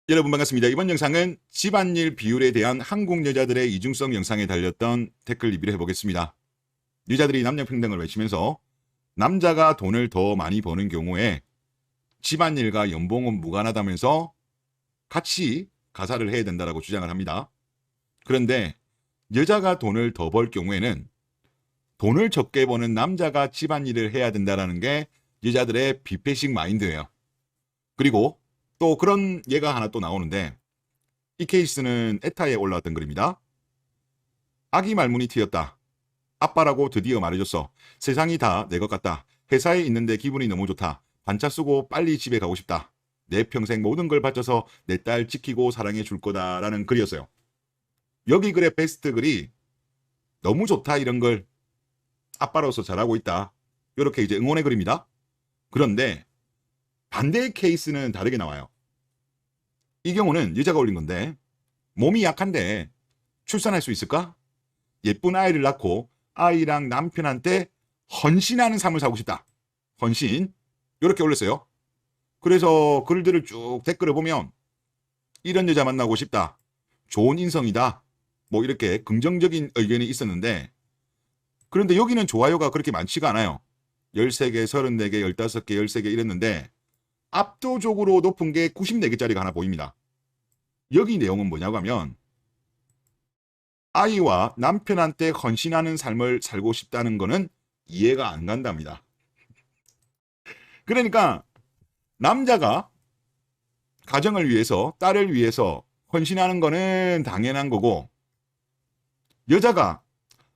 여러분 반갑습니다. 이번 영상은 집안일 비율에 대한 한국 여자들의 이중성 영상에 달렸던 댓글 리뷰를 해보겠습니다. 여자들이 남녀평등을 외치면서 남자가 돈을 더 많이 버는 경우에 집안일과 연봉은 무관하다면서 같이 가사를 해야 된다고 주장을 합니다. 그런데 여자가 돈을 더 벌 경우에는 돈을 적게 버는 남자가 집안일을 해야 된다는 게 여자들의 비패식 마인드예요. 그리고 또 그런 예가 하나 또 나오는데, 이 케이스는 에타에 올라왔던 글입니다. 아기 말문이 트였다. 아빠라고 드디어 말해줬어. 세상이 다 내 것 같다. 회사에 있는데 기분이 너무 좋다. 반차 쓰고 빨리 집에 가고 싶다. 내 평생 모든 걸 바쳐서 내 딸 지키고 사랑해 줄 거다라는 글이었어요. 여기 글의 베스트 글이 너무 좋다, 이런 걸 아빠로서 잘하고 있다, 이렇게 이제 응원의 글입니다. 그런데 반대의 케이스는 다르게 나와요. 이 경우는 여자가 올린 건데, 몸이 약한데 출산할 수 있을까? 예쁜 아이를 낳고 아이랑 남편한테 헌신하는 삶을 살고 싶다. 헌신. 이렇게 올렸어요. 그래서 글들을 쭉 댓글을 보면 이런 여자 만나고 싶다, 좋은 인성이다, 뭐 이렇게 긍정적인 의견이 있었는데, 그런데 여기는 좋아요가 그렇게 많지가 않아요. 13개, 34개, 15개, 13개 이랬는데 압도적으로 높은 게 94개짜리가 하나 보입니다. 여기 내용은 뭐냐고 하면, 아이와 남편한테 헌신하는 삶을 살고 싶다는 거는 이해가 안 간답니다. 그러니까 남자가 가정을 위해서, 딸을 위해서 헌신하는 거는 당연한 거고, 여자가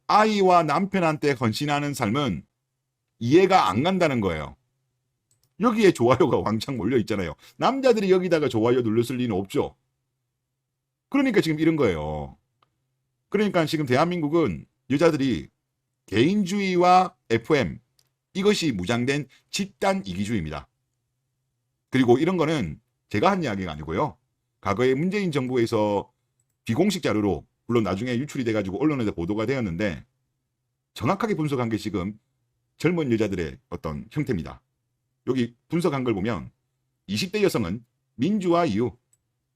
아이와 남편한테 헌신하는 삶은 이해가 안 간다는 거예요. 여기에 좋아요가 왕창 몰려 있잖아요. 남자들이 여기다가 좋아요 눌렀을 리는 없죠. 그러니까 지금 이런 거예요. 그러니까 지금 대한민국은 여자들이 개인주의와 FM, 이것이 무장된 집단 이기주의입니다. 그리고 이런 거는 제가 한 이야기가 아니고요. 과거에 문재인 정부에서 비공식 자료로, 물론 나중에 유출이 돼가지고 언론에서 보도가 되었는데, 정확하게 분석한 게 지금 젊은 여자들의 어떤 형태입니다. 여기 분석한 걸 보면 20대 여성은 민주화 이후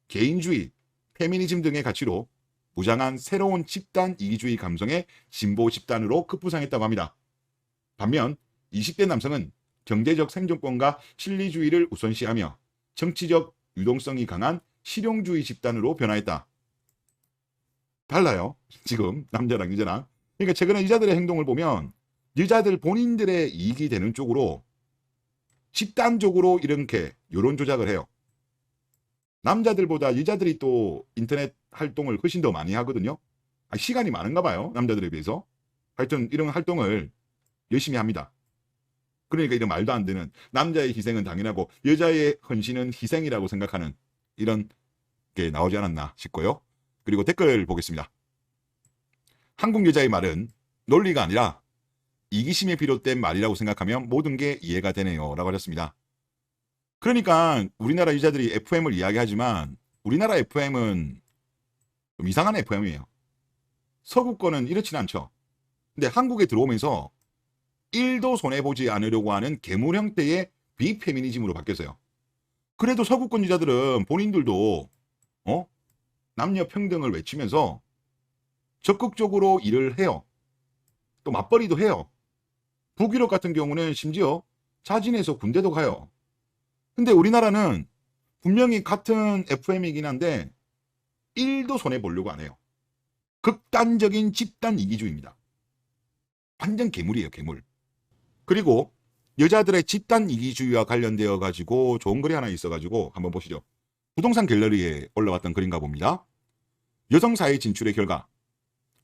개인주의, 페미니즘 등의 가치로 무장한 새로운 집단 이기주의 감성의 진보 집단으로 급부상했다고 합니다. 반면 20대 남성은 경제적 생존권과 실리주의를 우선시하며 정치적 유동성이 강한 실용주의 집단으로 변화했다. 달라요, 지금 남자랑 여자랑. 그러니까 최근에 여자들의 행동을 보면 여자들 본인들의 이익이 되는 쪽으로 집단적으로 이렇게 여론 조작을 해요. 남자들보다 여자들이 또 인터넷 활동을 훨씬 더 많이 하거든요. 시간이 많은가 봐요, 남자들에 비해서. 하여튼 이런 활동을 열심히 합니다. 그러니까 이런 말도 안 되는, 남자의 희생은 당연하고 여자의 헌신은 희생이라고 생각하는 이런 게 나오지 않았나 싶고요. 그리고 댓글 보겠습니다. 한국 여자의 말은 논리가 아니라 이기심에 비롯된 말이라고 생각하면 모든 게 이해가 되네요 라고 하셨습니다. 그러니까 우리나라 여자들이 FM을 이야기하지만 우리나라 FM은 좀 이상한 FM이에요. 서구권은 이렇진 않죠. 근데 한국에 들어오면서 1도 손해보지 않으려고 하는 괴물 형태의 비페미니즘으로 바뀌었어요. 그래도 서구권 여자들은 본인들도 남녀 평등을 외치면서 적극적으로 일을 해요. 또 맞벌이도 해요. 북유럽 같은 경우는 심지어 자진해서 군대도 가요. 근데 우리나라는 분명히 같은 FM이긴 한데 1도 손해보려고 안 해요. 극단적인 집단 이기주의입니다. 완전 괴물이에요, 괴물. 그리고 여자들의 집단 이기주의와 관련되어 가지고 좋은 글이 하나 있어 가지고 한번 보시죠. 부동산 갤러리에 올라왔던 글인가 봅니다. 여성 사회 진출의 결과,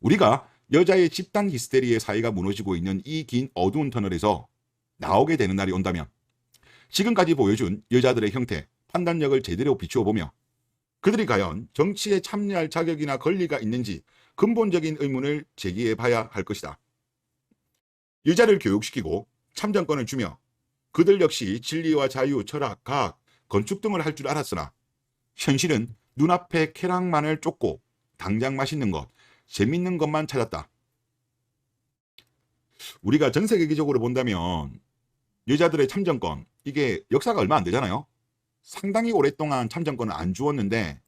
우리가 여자의 집단 히스테리의 사회가 무너지고 있는 이 긴 어두운 터널에서 나오게 되는 날이 온다면 지금까지 보여준 여자들의 형태, 판단력을 제대로 비추어 보며 그들이 과연 정치에 참여할 자격이나 권리가 있는지 근본적인 의문을 제기해 봐야 할 것이다. 여자를 교육시키고 참정권을 주며 그들 역시 진리와 자유, 철학, 과학, 건축 등을 할 줄 알았으나 현실은 눈앞에 쾌락만을 쫓고 당장 맛있는 것, 재밌는 것만 찾았다. 우리가 전 세계적으로 본다면 여자들의 참정권, 이게 역사가 얼마 안 되잖아요. 상당히 오랫동안 참정권을 안 주었는데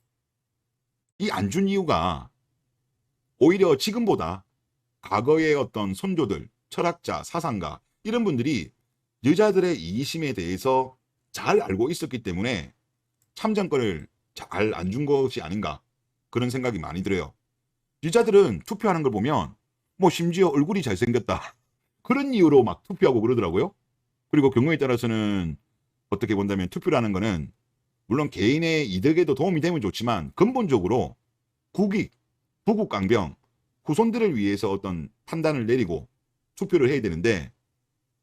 이 안 준 이유가 오히려 지금보다 과거의 어떤 선조들, 철학자, 사상가 이런 분들이 여자들의 이기심에 대해서 잘 알고 있었기 때문에 참정권을 잘 안 준 것이 아닌가 그런 생각이 많이 들어요. 여자들은 투표하는 걸 보면 뭐 심지어 얼굴이 잘생겼다 그런 이유로 막 투표하고 그러더라고요. 그리고 경우에 따라서는 어떻게 본다면 투표라는 거는 물론 개인의 이득에도 도움이 되면 좋지만 근본적으로 국익, 부국 강병, 후손들을 위해서 어떤 판단을 내리고 투표를 해야 되는데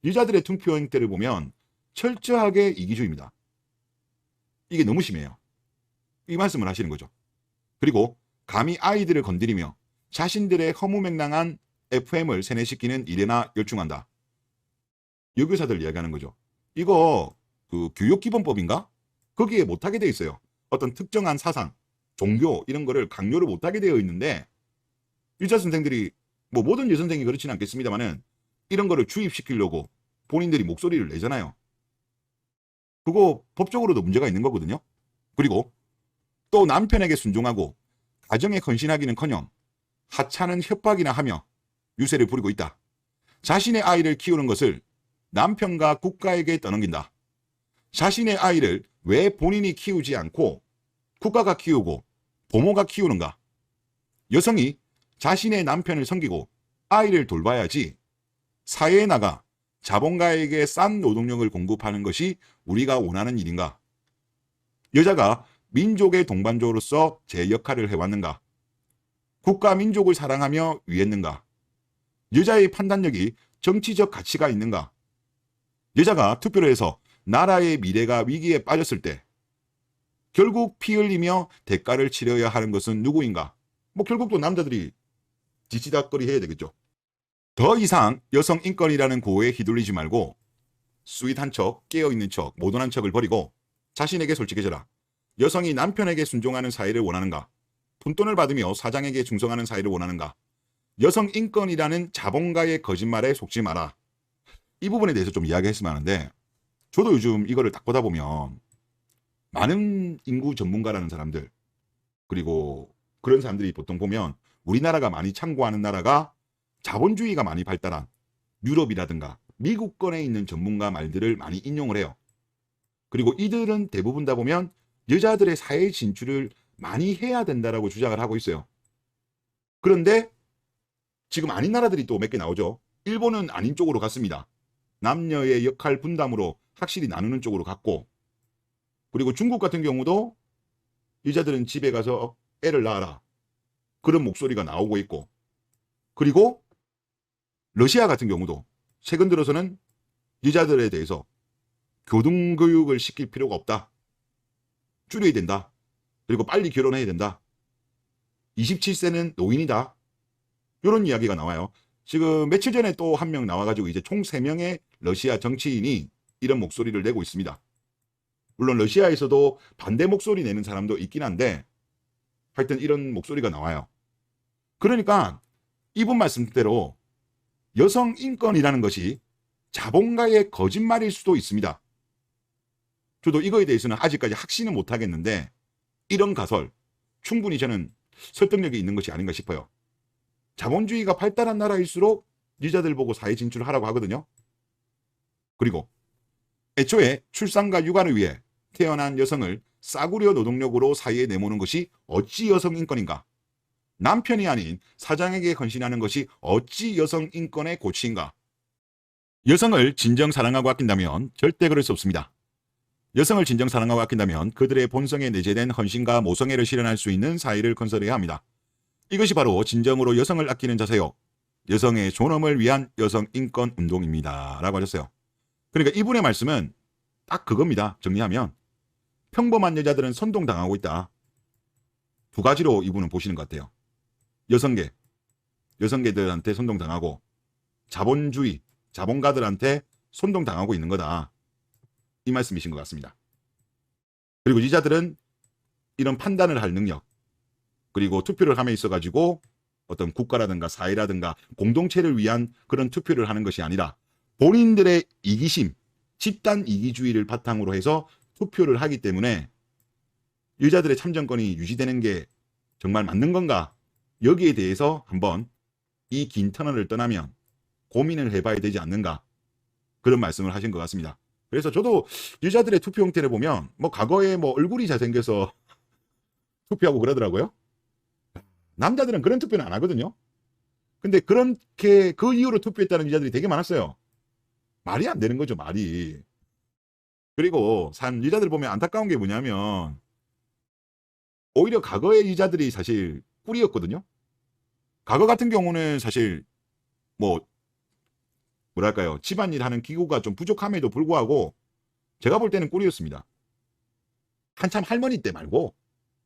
여자들의 투표 행태를 보면 철저하게 이기주의입니다. 이게 너무 심해요. 이 말씀을 하시는 거죠. 그리고 감히 아이들을 건드리며 자신들의 허무맹랑한 FM을 세뇌시키는 일에나 열중한다. 여교사들 이야기하는 거죠. 이거 그 교육기본법인가? 거기에 못하게 되어 있어요. 어떤 특정한 사상, 종교 이런 거를 강요를 못하게 되어 있는데 여자 선생들이 뭐 모든 여선생이 그렇지는 않겠습니다만은 이런 거를 주입시키려고 본인들이 목소리를 내잖아요. 그거 법적으로도 문제가 있는 거거든요. 그리고 또 남편에게 순종하고 가정에 헌신하기는커녕 하찮은 협박이나 하며 유세를 부리고 있다. 자신의 아이를 키우는 것을 남편과 국가에게 떠넘긴다. 자신의 아이를 왜 본인이 키우지 않고 국가가 키우고 부모가 키우는가? 여성이 자신의 남편을 섬기고 아이를 돌봐야지 사회에 나가 자본가에게 싼 노동력을 공급하는 것이 우리가 원하는 일인가? 여자가 민족의 동반자로서 제 역할을 해왔는가? 국가 민족을 사랑하며 위했는가? 여자의 판단력이 정치적 가치가 있는가? 여자가 투표를 해서 나라의 미래가 위기에 빠졌을 때 결국 피 흘리며 대가를 치러야 하는 것은 누구인가? 뭐 결국 또 남자들이 지지닥거리 해야 되겠죠. 더 이상 여성 인권이라는 고에 휘둘리지 말고 스윗한 척, 깨어있는 척, 모던한 척을 버리고 자신에게 솔직해져라. 여성이 남편에게 순종하는 사회를 원하는가? 푼돈을 받으며 사장에게 충성하는 사회를 원하는가? 여성 인권이라는 자본가의 거짓말에 속지 마라. 이 부분에 대해서 좀 이야기했으면 하는데 저도 요즘 이거를 딱 보다 보면 많은 인구 전문가라는 사람들 그리고 그런 사람들이 보통 보면 우리나라가 많이 참고하는 나라가 자본주의가 많이 발달한 유럽이라든가 미국권에 있는 전문가 말들을 많이 인용을 해요. 그리고 이들은 대부분 다 보면 여자들의 사회 진출을 많이 해야 된다라고 주장을 하고 있어요. 그런데 지금 아닌 나라들이 또 몇 개 나오죠. 일본은 아닌 쪽으로 갔습니다. 남녀의 역할 분담으로 확실히 나누는 쪽으로 갔고, 그리고 중국 같은 경우도 여자들은 집에 가서 애를 낳아라 그런 목소리가 나오고 있고, 그리고 러시아 같은 경우도 최근 들어서는 여자들에 대해서 교등교육을 시킬 필요가 없다, 줄여야 된다, 그리고 빨리 결혼해야 된다, 27세는 노인이다, 이런 이야기가 나와요. 지금 며칠 전에 또 한 명 나와가지고 이제 총 3명의 러시아 정치인이 이런 목소리를 내고 있습니다. 물론 러시아에서도 반대 목소리 내는 사람도 있긴 한데 하여튼 이런 목소리가 나와요. 그러니까 이분 말씀대로 여성 인권이라는 것이 자본가의 거짓말일 수도 있습니다. 저도 이거에 대해서는 아직까지 확신은 못하겠는데 이런 가설 충분히 저는 설득력이 있는 것이 아닌가 싶어요. 자본주의가 발달한 나라일수록 여자들 보고 사회 진출을 하라고 하거든요. 그리고 애초에 출산과 육아를 위해 태어난 여성을 싸구려 노동력으로 사회에 내모는 것이 어찌 여성 인권인가? 남편이 아닌 사장에게 헌신하는 것이 어찌 여성 인권의 고치인가? 여성을 진정 사랑하고 아낀다면 절대 그럴 수 없습니다. 여성을 진정 사랑하고 아낀다면 그들의 본성에 내재된 헌신과 모성애를 실현할 수 있는 사회를 건설해야 합니다. 이것이 바로 진정으로 여성을 아끼는 자세요. 여성의 존엄을 위한 여성 인권 운동입니다. 라고 하셨어요. 그러니까 이분의 말씀은 딱 그겁니다. 정리하면 평범한 여자들은 선동당하고 있다. 두 가지로 이분은 보시는 것 같아요. 여성계들한테 선동당하고 자본주의, 자본가들한테 선동당하고 있는 거다. 이 말씀이신 것 같습니다. 그리고 여자들은 이런 판단을 할 능력, 그리고 투표를 함에 있어가지고 어떤 국가라든가 사회라든가 공동체를 위한 그런 투표를 하는 것이 아니라 본인들의 이기심, 집단 이기주의를 바탕으로 해서 투표를 하기 때문에 여자들의 참정권이 유지되는 게 정말 맞는 건가? 여기에 대해서 한번 이 긴 터널을 떠나면 고민을 해봐야 되지 않는가? 그런 말씀을 하신 것 같습니다. 그래서 저도 여자들의 투표 형태를 보면 뭐 과거에 뭐 얼굴이 잘생겨서 투표하고 그러더라고요. 남자들은 그런 투표는 안 하거든요. 근데 그렇게 그 이후로 투표했다는 여자들이 되게 많았어요. 말이 안 되는 거죠, 말이. 그리고 여자들 보면 안타까운 게 뭐냐면 오히려 과거의 여자들이 사실 꿀이었거든요. 과거 같은 경우는 사실 뭐 뭐랄까요, 집안일 하는 기구가 좀 부족함에도 불구하고 제가 볼 때는 꿀이었습니다. 한참 할머니 때 말고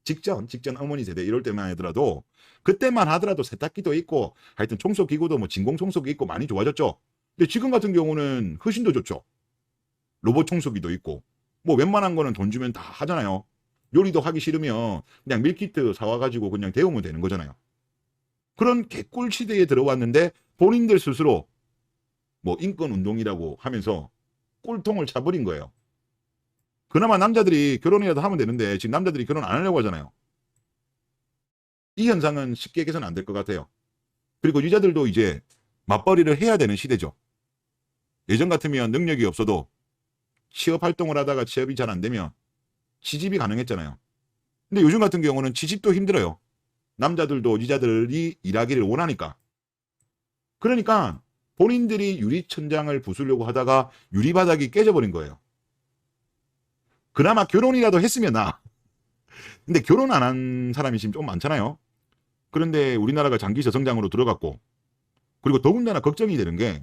직전 어머니 세대 이럴 때만 하더라도 그때만 하더라도 세탁기도 있고 하여튼 청소기구도 뭐 진공 청소기 있고 많이 좋아졌죠. 근데 지금 같은 경우는 훨씬 더 좋죠. 로봇 청소기도 있고 뭐 웬만한 거는 돈 주면 다 하잖아요. 요리도 하기 싫으면 그냥 밀키트 사와가지고 그냥 데우면 되는 거잖아요. 그런 개꿀 시대에 들어왔는데 본인들 스스로 뭐 인권운동이라고 하면서 꿀통을 차버린 거예요. 그나마 남자들이 결혼이라도 하면 되는데 지금 남자들이 결혼 안 하려고 하잖아요. 이 현상은 쉽게 개선 안 될 것 같아요. 그리고 여자들도 이제 맞벌이를 해야 되는 시대죠. 예전 같으면 능력이 없어도 취업 활동을 하다가 취업이 잘 안 되면 취직이 가능했잖아요. 근데 요즘 같은 경우는 취직도 힘들어요. 남자들도 여자들이 일하기를 원하니까. 그러니까 본인들이 유리천장을 부수려고 하다가 유리바닥이 깨져버린 거예요. 그나마 결혼이라도 했으면 근데 결혼 안 한 사람이 지금 좀 많잖아요. 그런데 우리나라가 장기 저성장으로 들어갔고, 그리고 더군다나 걱정이 되는 게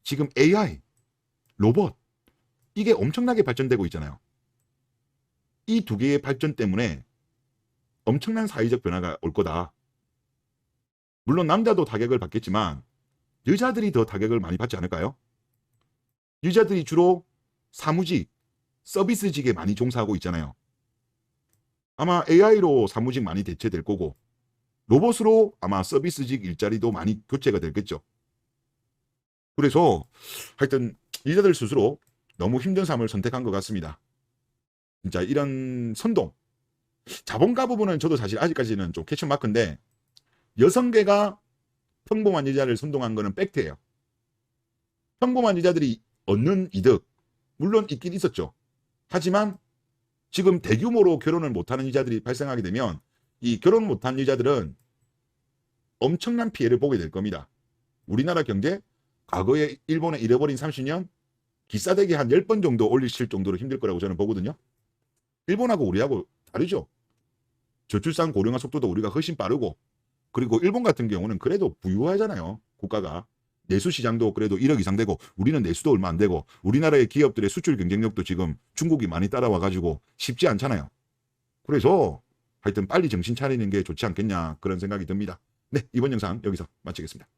지금 AI, 로봇, 이게 엄청나게 발전되고 있잖아요. 이 두 개의 발전 때문에 엄청난 사회적 변화가 올 거다. 물론 남자도 타격을 받겠지만 여자들이 더 타격을 많이 받지 않을까요? 여자들이 주로 사무직, 서비스직에 많이 종사하고 있잖아요. 아마 AI로 사무직 많이 대체될 거고 로봇으로 아마 서비스직 일자리도 많이 교체가 되겠죠. 그래서 하여튼 여자들 스스로 너무 힘든 삶을 선택한 것 같습니다. 진짜 이런 선동, 자본가 부분은 저도 사실 아직까지는 좀 캐치 마크인데 여성계가 평범한 여자를 선동한 거는 팩트예요. 평범한 여자들이 얻는 이득 물론 있긴 있었죠. 하지만 지금 대규모로 결혼을 못하는 여자들이 발생하게 되면 이 결혼 못한 여자들은 엄청난 피해를 보게 될 겁니다. 우리나라 경제 과거에 일본에 잃어버린 30년 기싸대기 한 10번 정도 올리실 정도로 힘들 거라고 저는 보거든요. 일본하고 우리하고 다르죠. 저출산 고령화 속도도 우리가 훨씬 빠르고, 그리고 일본 같은 경우는 그래도 부유하잖아요. 국가가. 내수 시장도 그래도 1억 이상 되고 우리는 내수도 얼마 안 되고 우리나라의 기업들의 수출 경쟁력도 지금 중국이 많이 따라와 가지고 쉽지 않잖아요. 그래서 하여튼 빨리 정신 차리는 게 좋지 않겠냐 그런 생각이 듭니다. 네, 이번 영상 여기서 마치겠습니다.